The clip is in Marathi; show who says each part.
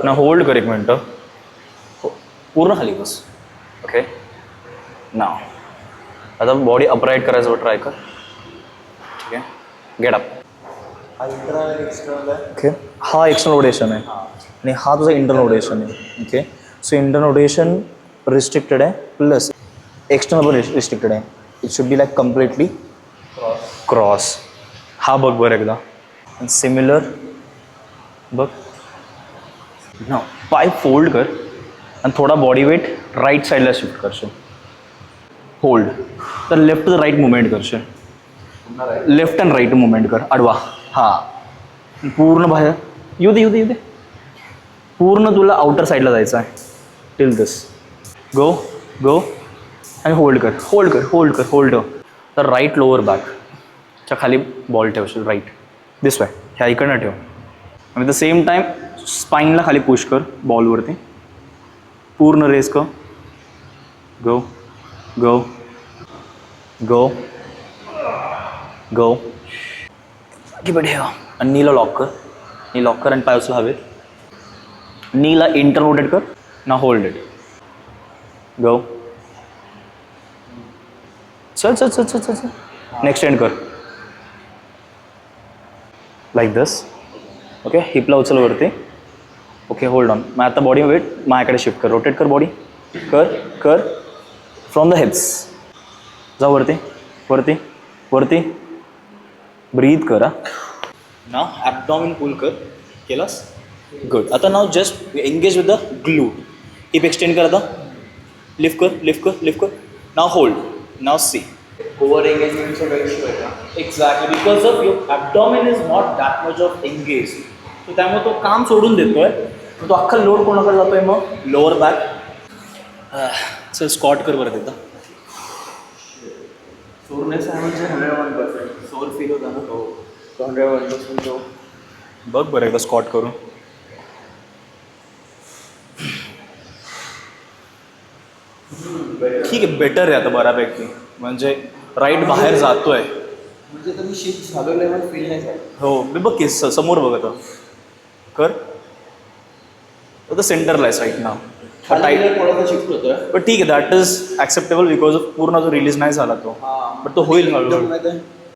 Speaker 1: ना होल्ड कर एक मिनटं. पूर्ण खाली बस. ओके ना आता बॉडी अपराईट करायचं ट्राय कर. ठीक आहे, गेट अप. ओके, हा एक्सटर्नल रोटेशन आहे आणि हा तुझा इंटरनल रोटेशन आहे. Okay, so internal rotation restricted आहे प्लस एक्सटर्नल पण रिस्ट्रिक्टेड आहे. It should be like completely cross. हा बघ बरं एकदा. सिमिलर बघ ना, पाय फोल्ड कर आणि थोडा बॉडी वेट राईट साईडला शिफ्ट करशील. होल्ड तर left to the right movement करशील. लेफ्ट अँड राईट मुवमेंट कर आडवा. हां पूर्ण बाहेर येऊ दे येऊ दे येऊ दे. पूर्ण तुला आउटर साईडला जायचं आहे. टिल दिस गो गो आणि होल्ड कर होल्ड कर होल्ड कर होल्ड ठेव. तर राईट लोअर बॅकच्या खाली बॉल ठेवशील. राईट दिस वाय ह्या इकडनं ठेव आणि द सेम टाईम स्पाईनला खाली पुश कर बॉलवरती. पूर्ण रेस कर. गो गो गो गो की बढे आणि नीला लॉक कर. नी लॉक कर आणि पाय उचला हवेत. नीला इंटर रोटेट कर ना होल्ड इट. गो चल चल चल चल चल चल. नेक्स्ट एंड कर लाईक दिस. ओके, हिपला उचल वरती. Okay hold on. मग आता बॉडी वेट माझ्याकडे शिफ्ट कर. रोटेट कर बॉडी. कर कर फ्रॉम द हिप्स. जा वरती वरती वरती. ब्रीथ कर. ना ॲबडॉमिन पुल कर. केलास गुड. आता now just engage with the glute. Hip extend कर. आता लिफ्ट कर लिफ्ट कर लिफ्ट कर. Now hold. Now see.
Speaker 2: Over एंगेजमेंटचा काही इश्यू आहे का?
Speaker 1: Exactly because of your abdomen is not that much of engage. तो त्यामुळे तो काम सोडून देतोय. तो अख्खा लोड कोणाकडे जातोय मग लोअर बॅक. चल स्कॉट कर बरं एकदा.
Speaker 2: सोरनेस आहे म्हणजे 101%. सोर फील होता ना तो 101% तो.
Speaker 1: बघ बरं एकदा स्कॉट करून. ठीक आहे, बेटर आहे आता बऱ्यापैकी. म्हणजे राईट बाहेर जातोय.
Speaker 2: म्हणजे तुम्ही शिफ्ट झालेलं आहे फील नाही झालं.
Speaker 1: हो मी बघ की समोर बघ आता. कर आता सेंटरला आहे साईड ना. टाईट
Speaker 2: थोडासा शिफ्ट होतोय.
Speaker 1: पण ठीक आहे, that is acceptable because of पूर्ण जो रिलीज नाही झाला तो. बट तो होईल हळूहळू.